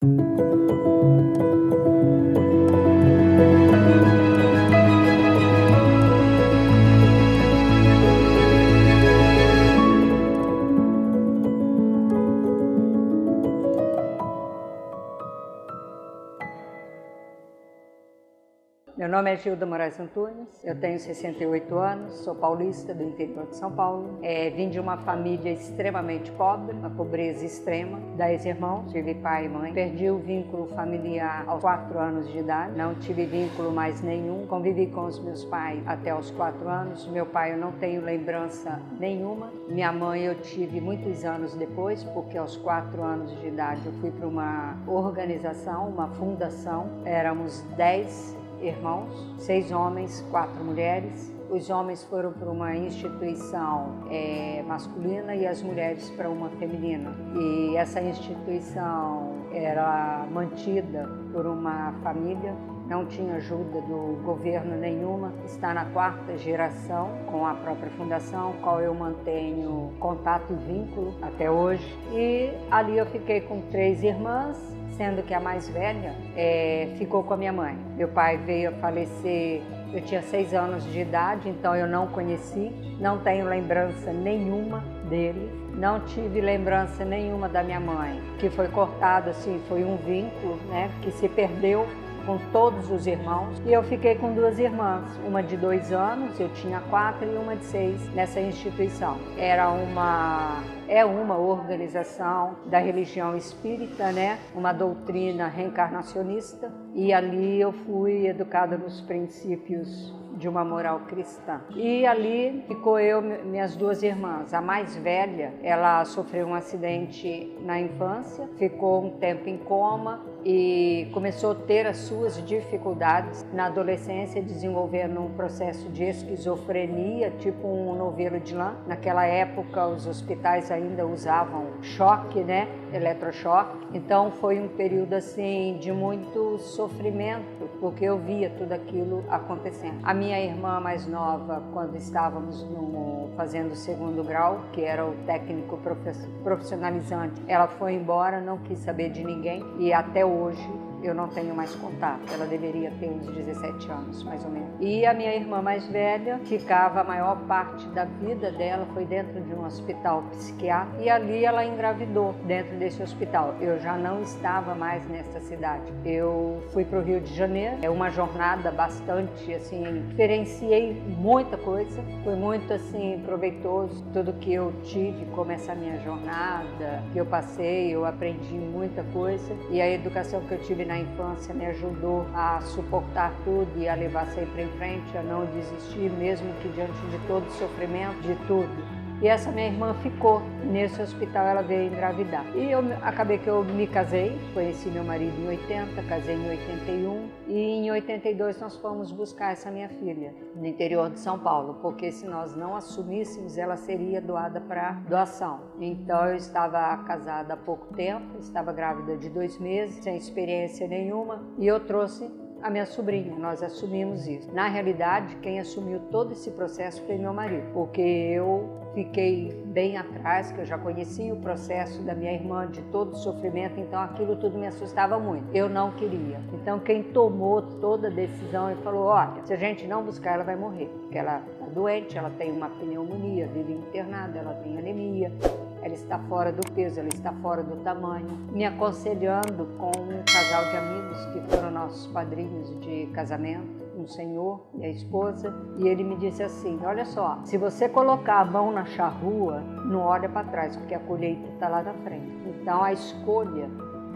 Meu nome é Gilda Moraes Antunes, eu tenho 68 anos, sou paulista do interior de São Paulo. Vim de uma família extremamente pobre, uma pobreza extrema, 10 irmãos, tive pai e mãe. Perdi o vínculo familiar aos 4 anos de idade, não tive vínculo mais nenhum. Convivi com os meus pais até aos 4 anos, meu pai eu não tenho lembrança nenhuma. Minha mãe eu tive muitos anos depois, porque aos 4 anos de idade eu fui para uma organização, uma fundação, éramos 10 irmãos, 6 homens, 4 mulheres. Os homens foram para uma instituição masculina e as mulheres para uma feminina. E essa instituição era mantida por uma família, não tinha ajuda do governo nenhuma. Está na 4ª geração com a própria fundação, qual eu mantenho contato e vínculo até hoje. E ali eu fiquei com 3 irmãs, sendo que a mais velha ficou com a minha mãe. Meu pai veio a falecer, eu tinha 6 anos de idade, então eu não conheci, não tenho lembrança nenhuma dele, não tive lembrança nenhuma da minha mãe, que foi cortado, assim, foi um vínculo, né, que se perdeu com todos os irmãos. E eu fiquei com 2 irmãs, uma de 2 anos, eu tinha 4, e uma de 6 nessa instituição. É uma organização da religião espírita, né? Uma doutrina reencarnacionista, e ali eu fui educada nos princípios de uma moral cristã. E ali ficou eu, minhas 2 irmãs. A mais velha, ela sofreu um acidente na infância, ficou um tempo em coma e começou a ter as suas dificuldades na adolescência, desenvolvendo um processo de esquizofrenia, tipo um novelo de lã. Naquela época, os hospitais ainda usavam choque, né? Eletrochoque. Então foi um período assim de muito sofrimento, porque eu via tudo aquilo acontecendo. A minha irmã mais nova, quando estávamos fazendo o 2º grau, que era o técnico profissionalizante, ela foi embora, não quis saber de ninguém, e até hoje eu não tenho mais contato. Ela deveria ter uns 17 anos, mais ou menos. E a minha irmã mais velha ficava, a maior parte da vida dela foi dentro de um hospital psiquiátrico, e ali ela engravidou dentro desse hospital. Eu já não estava mais nessa cidade. Eu fui para o Rio de Janeiro, é uma jornada bastante, assim, experienciei muita coisa, foi muito, assim, proveitoso tudo que eu tive, como essa minha jornada que eu passei, eu aprendi muita coisa, e a educação que eu tive na infância me ajudou a suportar tudo e a levar sempre em frente, a não desistir, mesmo que diante de todo o sofrimento, de tudo. E essa minha irmã ficou nesse hospital, ela veio engravidar. E acabei que eu me casei, conheci meu marido em 80, casei em 81, e em 82 nós fomos buscar essa minha filha no interior de São Paulo, porque se nós não assumíssemos, ela seria doada para doação. Então eu estava casada há pouco tempo, estava grávida de 2 meses, sem experiência nenhuma, e eu trouxe a minha sobrinha, nós assumimos isso. Na realidade, quem assumiu todo esse processo foi meu marido, porque eu fiquei bem atrás, que eu já conhecia o processo da minha irmã, de todo o sofrimento, então aquilo tudo me assustava muito. Eu não queria. Então quem tomou toda a decisão e falou, olha, se a gente não buscar, ela vai morrer, porque ela está doente, ela tem uma pneumonia, vive internada, ela tem anemia, ela está fora do peso, ela está fora do tamanho, me aconselhando com um casal de amigos que foram nossos padrinhos de casamento, um senhor e a esposa, e ele me disse assim, olha só, se você colocar a mão na charrua, não olha para trás, porque a colheita está lá na frente. Então a escolha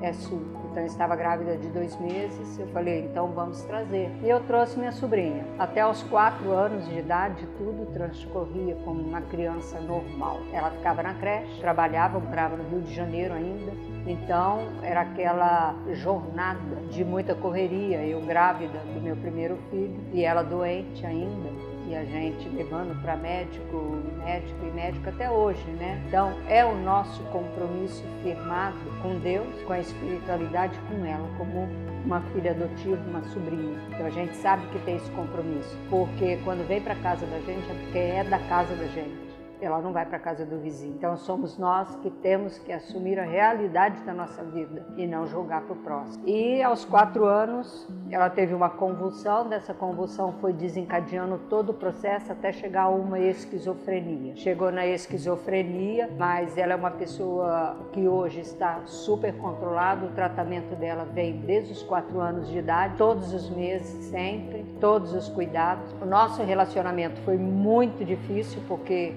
é sua. Então eu estava grávida de 2 meses, eu falei, então vamos trazer. E eu trouxe minha sobrinha. Até aos 4 anos de idade, tudo transcorria como uma criança normal. Ela ficava na creche, trabalhava, morava no Rio de Janeiro ainda. Então era aquela jornada de muita correria, eu grávida do meu primeiro filho e ela doente ainda. E a gente levando para médico e médico até hoje, né? Então é o nosso compromisso firmado com Deus, com a espiritualidade, com ela, como uma filha adotiva, uma sobrinha. Então a gente sabe que tem esse compromisso, porque quando vem para casa da gente é porque é da casa da gente. ela não vai para a casa do vizinho. Então somos nós que temos que assumir a realidade da nossa vida e não jogar para o próximo. E aos 4 anos ela teve uma convulsão, dessa convulsão foi desencadeando todo o processo até chegar a uma esquizofrenia. Chegou na esquizofrenia, mas ela é uma pessoa que hoje está super controlada, o tratamento dela vem desde os 4 anos de idade, todos os meses, sempre, todos os cuidados. O nosso relacionamento foi muito difícil, porque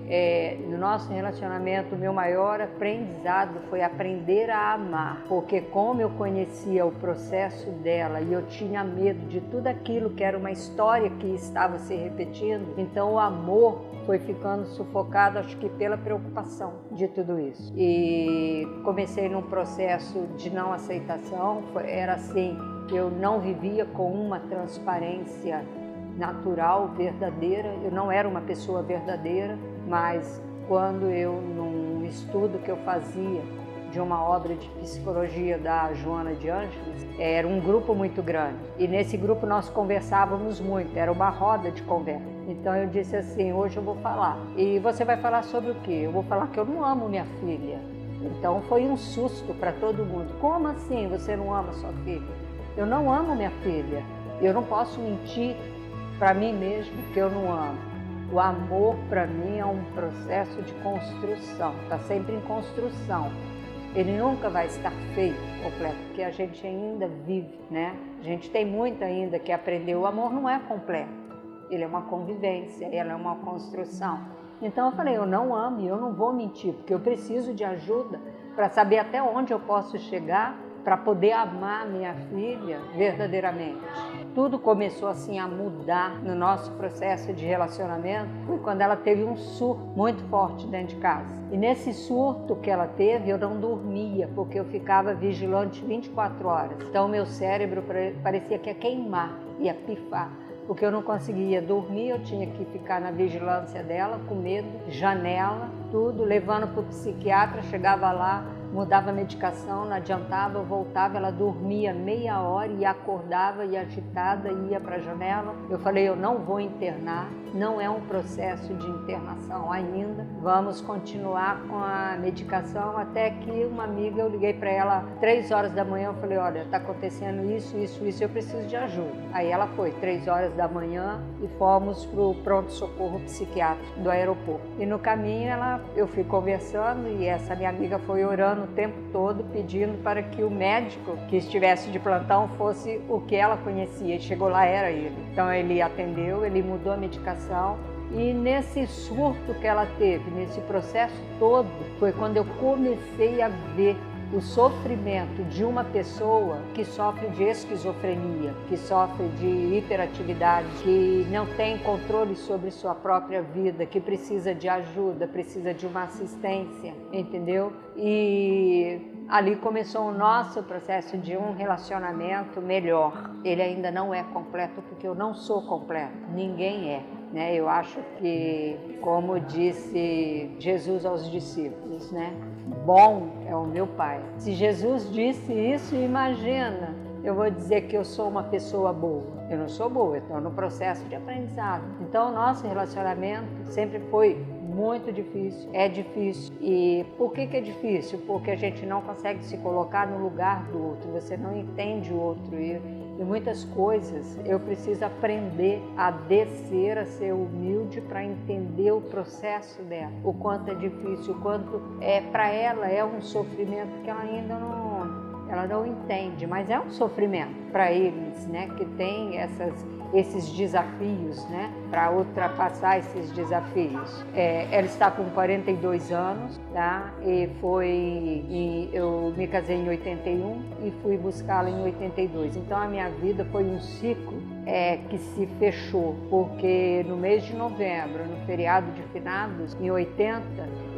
no nosso relacionamento o meu maior aprendizado foi aprender a amar, porque como eu conhecia o processo dela e eu tinha medo de tudo aquilo que era uma história que estava se repetindo, então o amor foi ficando sufocado, acho que pela preocupação de tudo isso. E comecei num processo de não aceitação, era assim, eu não vivia com uma transparência natural, verdadeira, eu não era uma pessoa verdadeira, mas quando eu, num estudo que eu fazia de uma obra de psicologia da Joana de Ângeles, era um grupo muito grande, e nesse grupo nós conversávamos muito, era uma roda de conversa. Então eu disse assim, hoje eu vou falar. E você vai falar sobre o quê? Eu vou falar que eu não amo minha filha. Então foi um susto para todo mundo. Como assim você não ama sua filha? Eu não amo minha filha. Eu não posso mentir para mim mesmo que eu não amo. O amor para mim é um processo de construção, está sempre em construção. Ele nunca vai estar feito, completo, porque a gente ainda vive, né? A gente tem muito ainda que aprender. O amor não é completo, ele é uma convivência, ele é uma construção. Então eu falei, eu não amo e eu não vou mentir, porque eu preciso de ajuda para saber até onde eu posso chegar para poder amar minha filha verdadeiramente. Tudo começou assim a mudar no nosso processo de relacionamento, foi quando ela teve um surto muito forte dentro de casa. E nesse surto que ela teve, eu não dormia, porque eu ficava vigilante 24 horas. Então meu cérebro parecia que ia queimar, ia pifar, porque eu não conseguia dormir, eu tinha que ficar na vigilância dela, com medo, janela, tudo, levando para o psiquiatra, chegava lá, mudava a medicação, não adiantava, eu voltava, ela dormia meia hora e acordava e agitada, ia para a janela. Eu falei, eu não vou internar, não é um processo de internação ainda, vamos continuar com a medicação, até que uma amiga, eu liguei para ela 3 horas da manhã, eu falei, olha, está acontecendo isso, eu preciso de ajuda. Aí ela foi, 3 horas da manhã, e fomos para o pronto-socorro psiquiátrico do aeroporto. E no caminho eu fui conversando e essa minha amiga foi orando o tempo todo, pedindo para que o médico que estivesse de plantão fosse o que ela conhecia. E chegou lá, era ele. Então ele atendeu, ele mudou a medicação. E nesse surto que ela teve, nesse processo todo, foi quando eu comecei a ver o sofrimento de uma pessoa que sofre de esquizofrenia, que sofre de hiperatividade, que não tem controle sobre sua própria vida, que precisa de ajuda, precisa de uma assistência, entendeu? E ali começou o nosso processo de um relacionamento melhor. Ele ainda não é completo, porque eu não sou completo, ninguém é. Eu acho que, como disse Jesus aos discípulos, bom é o meu Pai. Se Jesus disse isso, imagina, eu vou dizer que eu sou uma pessoa boa. Eu não sou boa, eu estou no processo de aprendizado. Então, o nosso relacionamento sempre foi muito difícil, é difícil. E por que é difícil? Porque a gente não consegue se colocar no lugar do outro, você não entende o outro. E muitas coisas eu preciso aprender a descer, a ser humilde para entender o processo dela, o quanto é difícil, o quanto para ela é um sofrimento que ela ainda não entende, mas é um sofrimento para eles, que tem esses desafios, para ultrapassar esses desafios. Ela está com 42 anos, tá? Eu me casei em 81 e fui buscá-la em 82. Então a minha vida foi um ciclo que se fechou, porque no mês de novembro, no feriado de finados, em 80,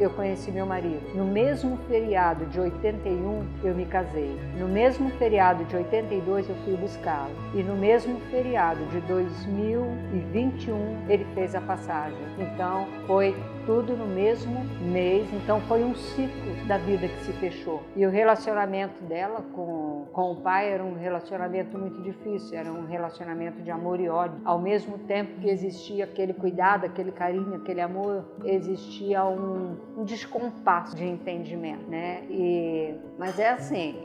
eu conheci meu marido. No mesmo feriado de 81, eu me casei. No mesmo feriado de 82, eu fui buscá-lo. E no mesmo feriado de 2021, ele fez a passagem. Então, foi tudo no mesmo mês. Então, foi um ciclo da vida que se fechou. E o relacionamento dela com com o pai era um relacionamento muito difícil, era um relacionamento de amor e ódio. Ao mesmo tempo que existia aquele cuidado, aquele carinho, aquele amor, existia um descompasso de entendimento, né? Mas é assim,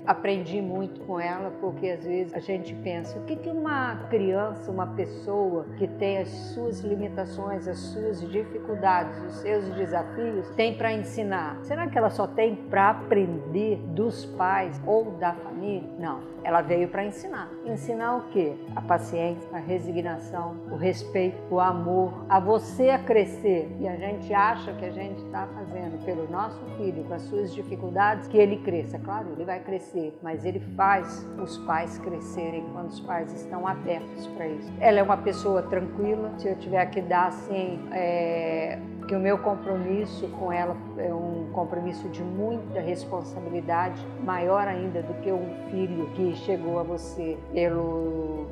aprendi muito com ela, porque às vezes a gente pensa, o que uma criança, uma pessoa que tem as suas limitações, as suas dificuldades, os seus desafios, tem para ensinar? Será que ela só tem para aprender dos pais ou da família? Não, ela veio para ensinar. Ensinar o quê? A paciência, a resignação, o respeito, o amor, a você a crescer. E a gente acha que a gente está fazendo pelo nosso filho, com as suas dificuldades, que ele cresça. Claro, ele vai crescer, mas ele faz os pais crescerem quando os pais estão abertos para isso. Ela é uma pessoa tranquila. Se eu tiver que dar assim, que o meu compromisso com ela é um compromisso de muita responsabilidade, maior ainda do que um filho que chegou a você pelo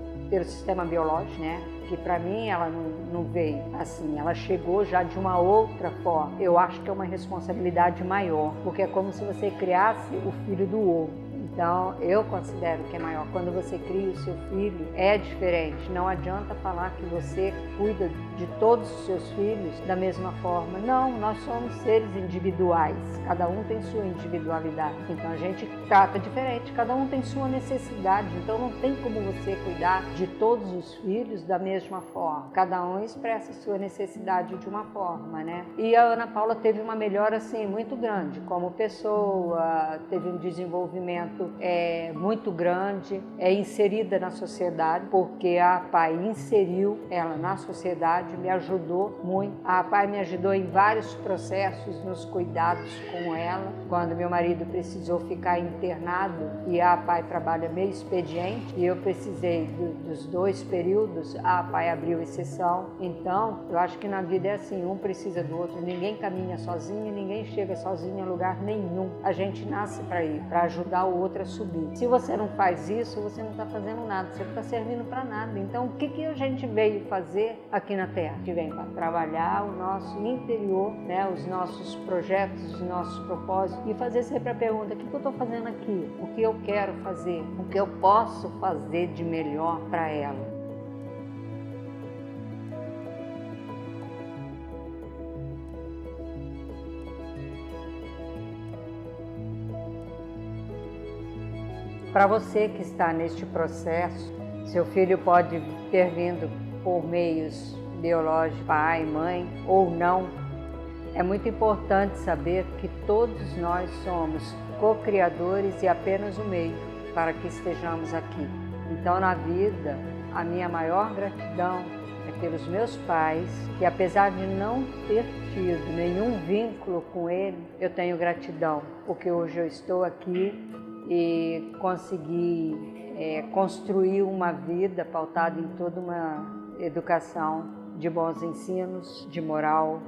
sistema biológico, né? Que para mim ela não veio assim, ela chegou já de uma outra forma. Eu acho que é uma responsabilidade maior, porque é como se você criasse o filho do ovo. Então, eu considero que é maior. Quando você cria o seu filho, é diferente. Não adianta falar que você cuida de todos os seus filhos da mesma forma. Não, nós somos seres individuais. Cada um tem sua individualidade. Então, a gente trata diferente. Cada um tem sua necessidade. Então, não tem como você cuidar de todos os filhos da mesma forma. Cada um expressa sua necessidade de uma forma, né? E a Ana Paula teve uma melhora, assim, muito grande. Como pessoa, teve um desenvolvimento muito grande, inserida na sociedade, porque a APAE inseriu ela na sociedade, me ajudou muito. A APAE me ajudou em vários processos, nos cuidados com ela. Quando meu marido precisou ficar internado, e a APAE trabalha meio expediente, e eu precisei dos 2 períodos, a APAE abriu exceção. Então, eu acho que na vida é assim, um precisa do outro, ninguém caminha sozinho, ninguém chega sozinho a lugar nenhum. A gente nasce para ir, para ajudar o outro a subir. Se você não faz isso, você não está fazendo nada, você não está servindo para nada. Então, o que a gente veio fazer aqui na Terra? A gente vem para trabalhar o nosso interior, né, os nossos projetos, os nossos propósitos, e fazer sempre a pergunta, o que eu estou fazendo aqui? O que eu quero fazer? O que eu posso fazer de melhor para ela? Para você que está neste processo, seu filho pode ter vindo por meios biológicos, pai, mãe ou não. É muito importante saber que todos nós somos co-criadores e apenas o meio para que estejamos aqui. Então, na vida, a minha maior gratidão é pelos meus pais, que apesar de não ter tido nenhum vínculo com ele, eu tenho gratidão, porque hoje eu estou aqui e consegui construir uma vida pautada em toda uma educação de bons ensinos, de moral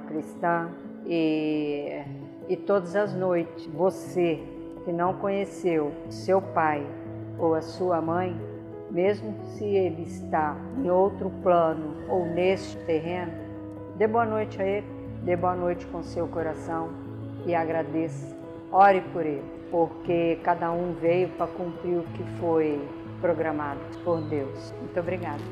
cristã. E todas as noites, você que não conheceu seu pai ou a sua mãe, mesmo se ele está em outro plano ou neste terreno, dê boa noite a ele, dê boa noite com seu coração e agradeça. Ore por ele, porque cada um veio para cumprir o que foi programado por Deus. Muito obrigada.